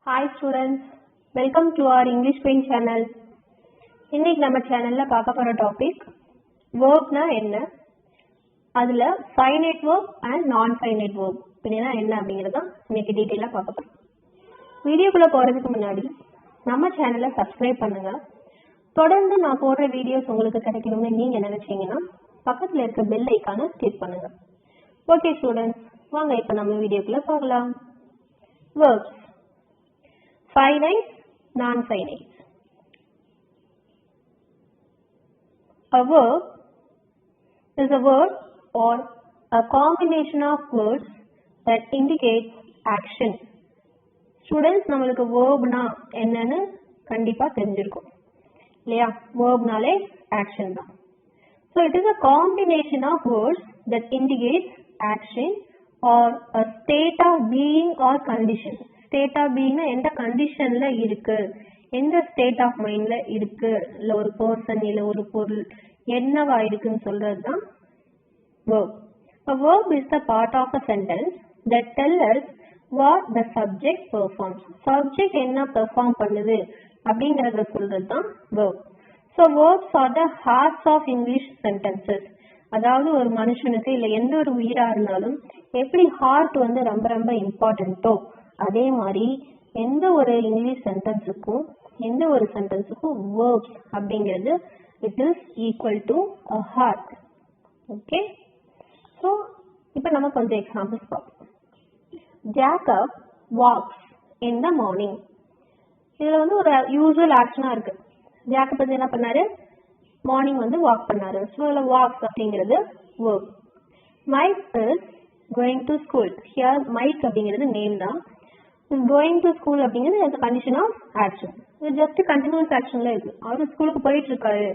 Hi students, welcome to our English Pain channel. இன்னைக்கு நம்ம சேனல்ல பார்க்க போற டாபிக் verbனா என்ன, அதுல finite verb and non-finite verb அப்படினா என்ன அப்படிங்கறத இன்னைக்கு டீடைலா பார்க்க போறோம். வீடியோக்குள்ள போறதுக்கு முன்னாடி நம்ம சேனலை சப்ஸ்கிரைப் பண்ணுங்க. தொடர்ந்து நான் போடுற வீடியோஸ் உங்களுக்கு கிடைக்கணும்னு நீங்க நினைச்சீங்கன்னா பக்கத்துல இருக்க பெல் ஐகானை கிளிக் பண்ணுங்க. ஓகே ஸ்டூடண்ட்ஸ், வாங்க இப்போ நம்ம வீடியோக்குள்ள போகலாம். verbs finite, non-finite. A verb is a word or a combination of words that indicates action. Students, நம்மளுக்கு verbனா என்னன்னு கண்டிப்பா தெரிஞ்சிருக்கும் இல்லையா? verbனாலே action தான். So it is a combination of words that indicates action or a state of being or condition. State of being எந்த கண்டிஷன்ல இருக்கு, எந்த ஸ்டேட் ஆஃப் மைண்ட்ல இருக்கு, இல்ல ஒரு பர்சன் இல்ல ஒரு பொருள் என்னவா இருக்குன்னு சொல்றதுதான் verb. A verb is the part of a sentence that tells us what the subject performs. Subject என்ன perform பண்ணுது அப்படிங்கறத சொல்றதுதான் verb. So verbs are the hearts of English sentences. அதாவது ஒரு மனுஷனுக்கு இல்ல எந்த ஒரு உயிரா இருந்தாலும் எப்படி ஹார்ட் வந்து ரொம்ப ரொம்ப இம்பார்ட்டன்ட்டோ அதே மாதிரி எந்த ஒரு இங்கிலீஷ் சென்டென்ஸுக்கும் எந்த ஒரு சென்டென்ஸுக்கும் verbs அப்படிங்கிறது it is equal to a heart. Okay, so இப்போ நம்ம கொஞ்சம் எக்ஸாம்பிள்ஸ் பார்ப்போம். Jacob walks in the morning. இதுல வந்து ஒரு யூசுவல் ஆக்ஷனா இருக்கு. ஜாக்கப் வந்து என்ன பண்ணாரு, மார்னிங் வந்து வாக் பண்ணாரு. ஸோ இதில் வாக்ஸ் அப்படிங்கிறது verb. Mike is going to school. Here Mike அப்படிங்கிறது நேம் தான். கோயிங் டு ஸ்கூல் அப்படிங்கிறது கண்டிஷன் ஆஃப் ஆக்ஷன். இது ஜஸ்ட் கண்டினியூஸ் ஆக்ஷன்ல இருக்கு. அவர் ஸ்கூலுக்கு போயிட்டு இருக்காரு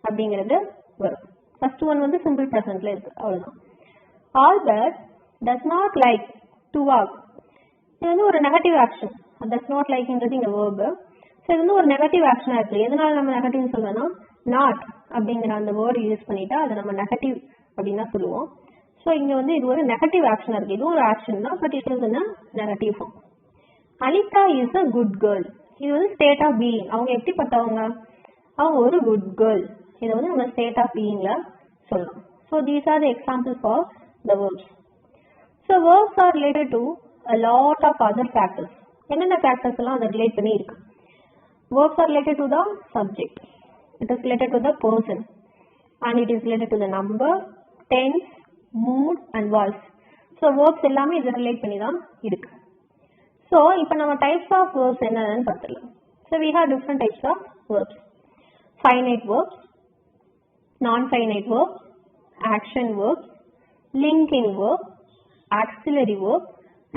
அப்படிங்கிறது வரும். ஃபர்ஸ்ட் ஒன் வந்து சிம்பிள் ப்ரெசன்ட்ல இருக்கு, அவ்வளவுதான். Albert does not like to walk. இது வந்து ஒரு நெகட்டிவ் ஆக்ஷன். டஸ் நாட் லைக்ங்கிறது இங்க வேர்பு. ஸோ இது வந்து ஒரு நெகட்டிவ் ஆக்ஷனா இருக்கு. எதனால நம்ம நெகட்டிவ் சொல்லணும்னா நாட் அப்படிங்கிற அந்த வேர்டு யூஸ் பண்ணிட்டா அதை நம்ம நெகட்டிவ் அப்படின்னு தான் சொல்லுவோம். ஸோ இங்க வந்து இது ஒரு நெகட்டிவ் ஆக்ஷனா இருக்கு. இதுவும் ஒரு ஆக்ஷன் தான், but it is in negative form. Alika is a good girl. இது வந்து ஸ்டேட் ஆஃப் பீயிங். அவங்க எப்படிப்பட்டவங்க, அவங்க ஒரு குட் கேர்ள். இதை வந்து நம்ம ஸ்டேட் ஆஃப் பீயிங்ல சொல்லலாம். So these are the examples for the verbs. So verbs are related to a lot of other factors. என்னென்ன ஃபேக்டர்ஸ் எல்லாம் அதை ரிலேட் பண்ணி இருக்கு? Verbs are related to the subject. It is related to the person, and it is related to the number, tense, mood, and voice. So verbs எல்லாமே இதை relate பண்ணி தான் இருக்கு. So இப்போ நம்ம டைப்ஸ் ஆஃப் verbs என்னன்னு பார்த்துக்கலாம். So we have different types of verbs. Finite verbs, non-finite verbs, action verbs, linking verb, auxiliary verb,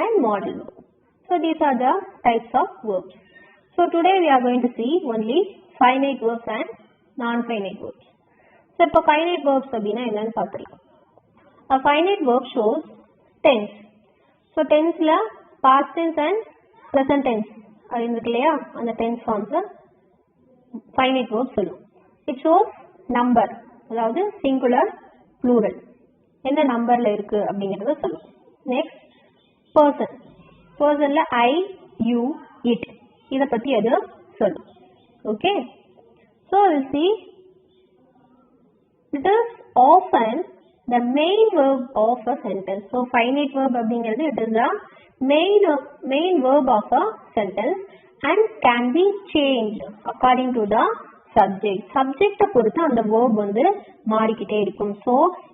and modal verb. So these are the types of verbs. So today we are going to see only finite verbs and non-finite verbs. So இப்போ finite verbs அப்படின்னா என்னன்னு பார்த்துக்கலாம். A finite verb shows tense. So tenseல past tense and present tense இருக்கு இல்லையா, அந்த tense forms finite verb சொல்லும். It shows number, அதாவது singular, plural, என்ன நம்பர்ல இருக்கு அப்படிங்கறத சொல்லும். Next, person. personல I, you, it இத பத்தி அது சொல்லும். Okay, so we'll see it is often the main verb of a sentence. So finite verb அப்படிங்கிறது it is the main verb of a sentence and can be changed according to the subject. subject பொறுத்து அந்த verb வந்து மாறிக்கிட்டே இருக்கும். So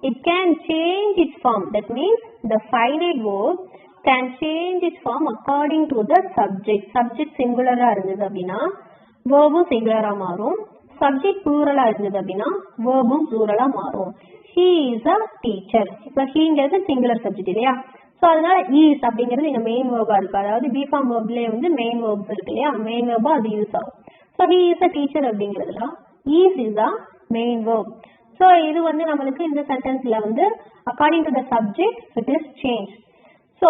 it can change its form. That means the finite verb can change its form according to the subject. subject singular இருந்தது அப்படின்னா verbம் singular மாறும். subject plural இருந்தது அப்படின்னா verbம் plural மாறும். He is a teacher. இப்போ heங்கிறது singular subject இல்லையா, so அதனால is அப்படிங்கிறது இங்க மெயின் வேர்பா இருக்கு. அதாவது பி ஃபார்ம் வேர்ப்லயே வந்து மெயின் வேர்ப்ஸ் இருக்கு இல்லையா, மெயின் வேர்பா அது யூஸ் ஆகும். So he is a teacher அப்படிங்கிறதுல is the main verb. So இது வந்து நம்மளுக்கு இந்த சென்டென்ஸ்ல வந்து according to the subject it is changed. So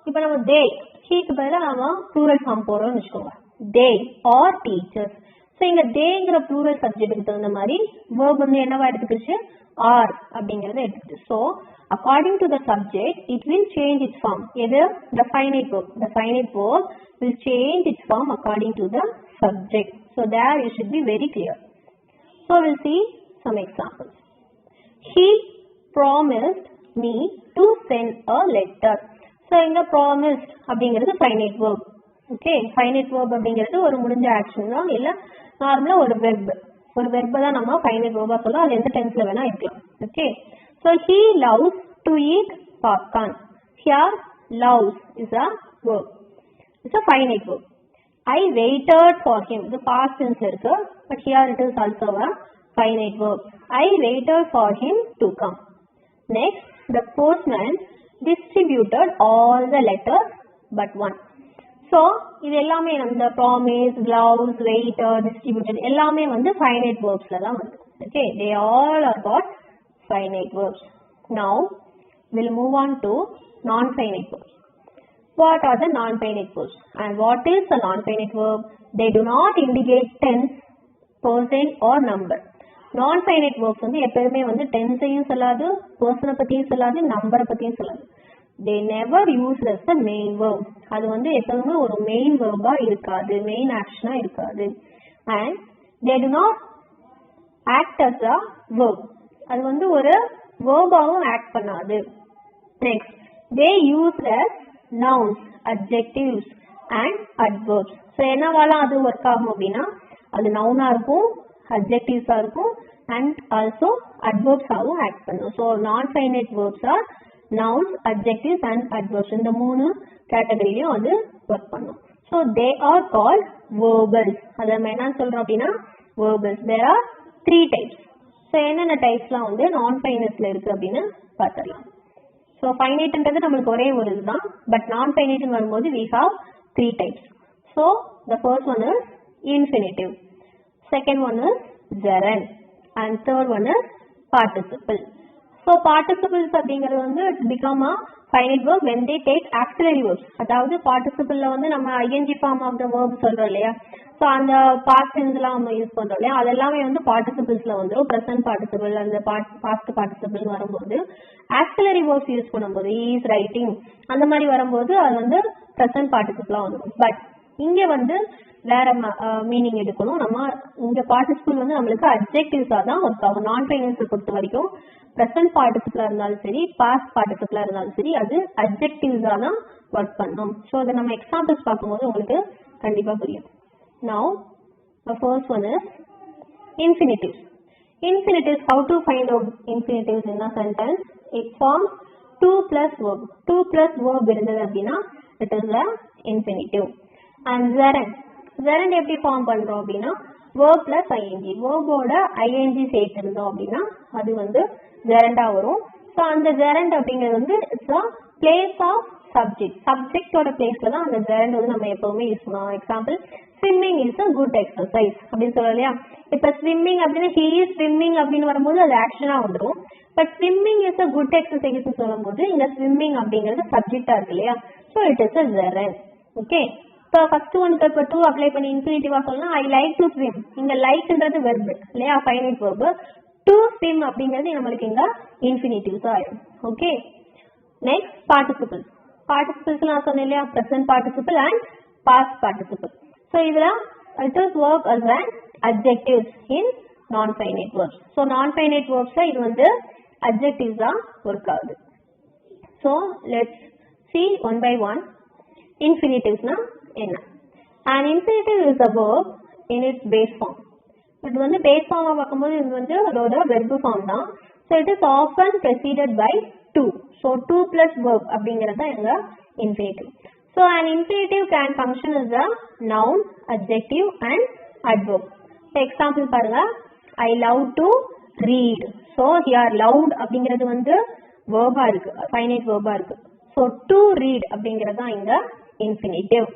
இப்போ நம்ம they, ஹீக்கு பதிலாக நம்ம ப்ளூரல் ஃபார்ம் போடுறோம்னு வச்சுக்கோங்க, they or teachers. ஸோ இங்க தேங்கிற ப்ளூரல் சப்ஜெக்ட்டுக்கு தகுந்த மாதிரி வேர்ப் வந்து என்னவா எடுத்துக்கிச்சு, are அப்படிங்கறத எடுத்துட்டு. So according to the subject it will change its form. எது? The finite verb. The finite verb will change its form according to the subject. So there you should be very clear. So we'll see some examples. He promised me to send a letter. So இங்க promised அப்படிங்கிறது finite verb. Okay, finite verb அப்படிங்கிறது ஒரு முடிஞ்ச action தான், இல்ல நார்மலா ஒரு verb. ஒரு verb தான் நம்ம finite verb சொல்றோம். அது எந்த டென்ஸ்ல வேணா இருக்கலாம். Okay, so he loves to eat popcorn. Here loves is a verb. It's a finite verb. I waited for him. The past tense இருக்கு, but here it is also a finite verb. I waited for him to come. Next, the postman distributed all the letters but one. So இது எல்லாமே நம்ம promise, loves, waited, distributed எல்லாமே வந்து finite verbsல தான் வருது. Okay, they all are got finite verbs. Now we'll move on to non-finite verbs. What are the non-finite verbs and what is a non-finite verb? They do not indicate tense, person or number. Non-finite verbs வந்து எப்பவுமே வந்து tense-ஐயும் சொல்லாது, person பத்தியும் சொல்லாது, number பத்தியும் சொல்லாது. They never use as the main verb. அது வந்து எப்பவுமே ஒரு main verb இருக்காது, main action இருக்காது. And they do not act as a verb. அது வந்து ஒரு verb-ஆவும் act பண்ணாது. Next, they use as nouns, adjectives and adverbs. So என்னவாலாம் அது work ஆகும் அப்படின்னா, அது noun-ஆ இருக்கும், adjectives-ஆ இருக்கும் and also adverbs-ஆவும் act பண்ணும். So non-finite verbs are nouns, adjectives and adverbs. இந்த மூணு கேட்டகரியிலையும் அது work பண்ணும். So they are called verbals. அதை நம்ம என்ன சொல்றோம் அப்படின்னா verbals. There are 3 types. So என்னென்ன டைப்ஸ்லாம் வந்து non-finiteல இருக்கு அப்படின்னு பார்த்துடலாம். So finiteன்றது நம்மளுக்கு ஒரே ஒரு இதுதான், but non-finite வரும்போது we have 3 types. So the first one is infinitive, second one is gerund and third one is participle. So participles அப்படிங்கிறது வந்து it become a finite verb when they take auxiliary verbs. அதாவது participleல வந்து நம்ம ing form of the verb சொல்றோம் இல்லையா, so அந்த past tenseலாம் நம்ம use பண்றோம் இல்லையா, அதெல்லாமே வந்து participles-ல வந்துரும். present participle அந்த past participle வரும்போது auxiliary verbs யூஸ் பண்ணும்போது he is writing அந்த மாதிரி வரும்போது அது வந்து present participle-ஆ வந்துரும். பட் இங்க வந்து வேற மீனிங் எடுக்கணும். நம்ம இங்க பார்ட்டிசிபிள் வந்து நம்மளுக்கு அட்ஜெக்டிவ்ஸா தான் ஒர்க் ஆகும். நான்-ஃபைனன்ஸை பொறுத்த வரைக்கும் ப்ரெசன்ட் பார்ட்டிசிபிளா இருந்தாலும் சரி, பாஸ்ட் பார்ட்டிசிபிளா இருந்தாலும் சரி, அது அட்ஜெக்டிவ்ஸா தான் ஒர்க் பண்ணும். ஸோ அதை நம்ம எக்ஸாம்பிள்ஸ் பார்க்கும்போது உங்களுக்கு கண்டிப்பா புரியும். Now the first one is infinitives. Infinitives, how to find out infinitives in a sentence? It forms 2 plus verb. 2 plus verb இருந்தது அப்படின்னா it is a infinitive. And gerund. Gerund எப்படி ஃபார்ம் பண்றோம் அப்படின்னா verb plus ing. verb ஓட ing சேர்த்து இருந்தோம் அப்படின்னா அது வந்து gerund-ஆ வரும். ஸோ அந்த gerund அப்படிங்கிறது வந்து it's a place of subject. சப்ஜெக்டோட பிளேஸ்ல தான் அந்த gerund வந்து நம்ம எப்பவுமே யூஸ் பண்ணுவோம். Example, swimming is a good exercise அப்படின்னு சொல்லலாம் இல்லையா. இப்ப ஸ்விம்மிங் அப்படின்னா he is swimming அப்படின்னு வரும்போது அது ஆக்ஷனா வந்துடும். But swimming is a good exercise சொல்லும் போது இந்த ஸ்விம்மிங் அப்படிங்கிறது சப்ஜெக்டா இருக்கு இல்லையா. So it is a gerund. Okay, இப்போ ஃபர்ஸ்ட் ஒனுக்கு இப்போ 2 அப்ளை பண்ணி இன்ஃபினிட்டிவா சொல்லலாம். I like to swim. இங்க லைக்ன்றது வெர்ப் இல்லையா, ஃபைனைட் வெர்ப். டு ஸ்விம் அப்படிங்கிறது நம்மளுக்கு இங்க இன்ஃபினிட்டிவ்ஸ் ஆயிடும். Okay, next participle. பார்ட்டிசிபிள்ஸ் நான் சொன்னேன் இல்லையா, present participle and past participle. So இதுல it is work as an adjectives in non finite verbs. So non finite வெர்ப்ஸ்ல இது வந்து அட்ஜெக்டிவ்ஸ் தான் ஒர்க் ஆகுது. So let's see one by one. Infinitives-னா என்ன? An infinitive is a verb in its base form. இது வந்து base form பார்க்கும்போது இது வந்து அதோட verb form தான். So it is often preceded by 2. So 2 plus verb அப்படிங்கிறது தான் எங்க infinitive. So an infinitive can function as a noun, adjective and adverb. For example பாருங்க, I love to read. So here loud அப்படிங்கிறது வந்து verb-ஆ இருக்கு, finite verb-ஆ இருக்கு. So to read அப்படிங்கிறது தான் இங்க infinitive.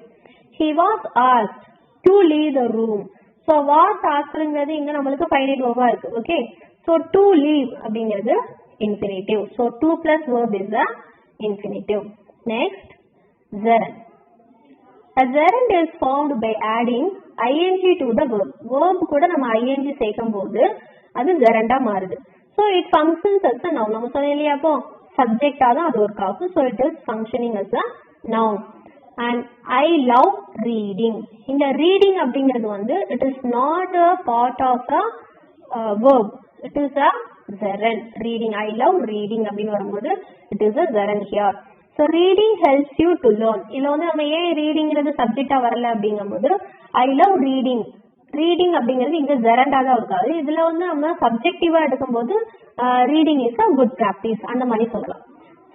He was asked to leave the room. So was asked-ங்கிறது இங்க நம்மளுக்கு finite verb-ஆ இருக்கு. Okay, so to leave அப்படிங்கிறது infinitive. So 2 plus verb is the infinitive. Next, gerund. A gerund is formed by adding ing to the verb. Verb கூட நம்ம ing சேர்க்கும் போது அது gerund-ஆ மாறுது. So it functions as a noun. நம்ம சொன்னோம் இல்லையா அப்போ subject ஆ தான் அது work ஆகும். So it is functioning as a noun. And I love reading. இந்த reading அப்படிங்கிறது வந்து it is not a part of a verb. It is a gerund. Reading. I love reading அப்படின்னு வரும்போது it is a gerund here. So reading helps you to learn. இதுல வந்து நம்ம ஏன் readingங்கிறது subject ஆ வரல அப்படிங்கும்போது I love reading. Reading அப்படிங்கிறது இங்க gerund ஆ தான் இருக்காது. இதுல வந்து நம்ம subjective-ஆ எடுக்கும்போது reading is a good practice அந்த மாதிரி சொல்லலாம்.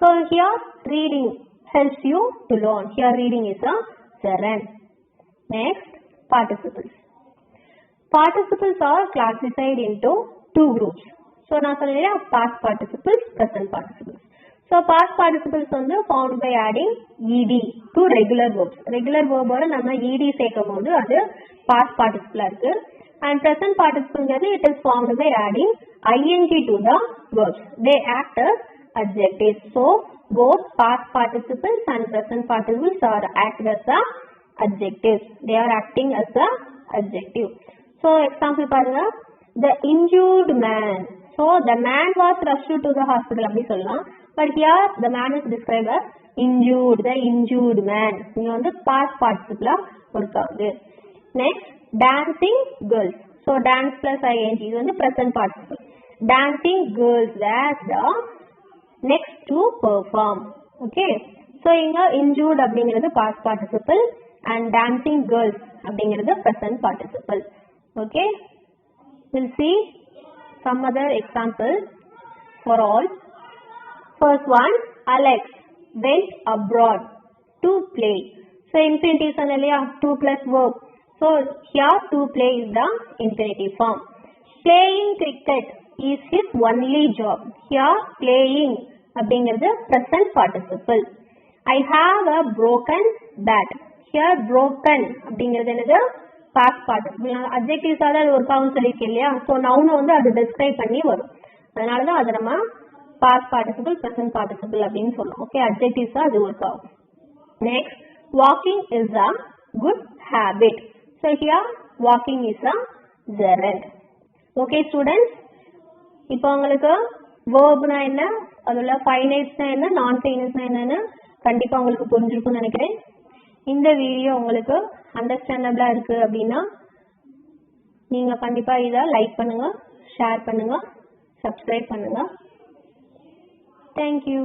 So here reading helps you to learn. Here reading is a gerund. Next, participles. Participles are classified into two groups. So நான் சொன்னேன் past participles, present participles. So past participles வந்து found by adding ed to regular verbs. Regular verb ஓட நம்ம ed சேர்க்கும்போது அது past participle இருக்கு. And present participle it is formed by adding ing to the verbs. They act as adjectives. So both past participles and present participles are acted as a adjectives. They are acting as a adjective. So example பாருங்க, the injured man. So the man was rushed to the hospital அப்படி சொல்லலாம். But here the man is described as injured. The injured man. இங்க வந்து past participle work ஆகுது. Next, dancing girls. So dance plus ing இது வந்து present participle. Dancing girls, that's the next to perform. Okay. So இங்க injured அப்படிங்கிறது past participle and dancing girls அப்படிங்கிறது present participle. Okay. We'll see some other examples for all. First one, Alex went abroad to play. So infinitive சொன்னலையா 2 plus verb. So here to play is the infinitive form. Playing cricket is his only job. Here playing அப்படிங்கிறது present participle. I have a broken bat. Here broken அப்படிங்கிறது என்னது past participle. Adjectives ஆல அது ஒரு count சொல்லிருக்கேன் இல்லையா. So noun வந்து அது describe பண்ணி வரும். அதனால தான் அது நம்ம past participle, present participle அப்படின்னு சொல்றோம். Okay, adjectives அது work ஆகும். Next, walking is a good habit. So here walking is a gerund. Okay students, இப்போ உங்களுக்கு verbனா என்ன, அதுல finitesனா என்ன, non-finitesனா என்னன்னு கண்டிப்பா உங்களுக்கு புரிஞ்சிருக்கும்னு நினைக்கிறேன். இந்த வீடியோ உங்களுக்கு அண்டர்ஸ்டாண்டபிளா இருக்கு அப்படின்னா நீங்க கண்டிப்பா இதை லைக் பண்ணுங்க, ஷேர் பண்ணுங்க, சப்ஸ்கிரைப் பண்ணுங்க. Thank you.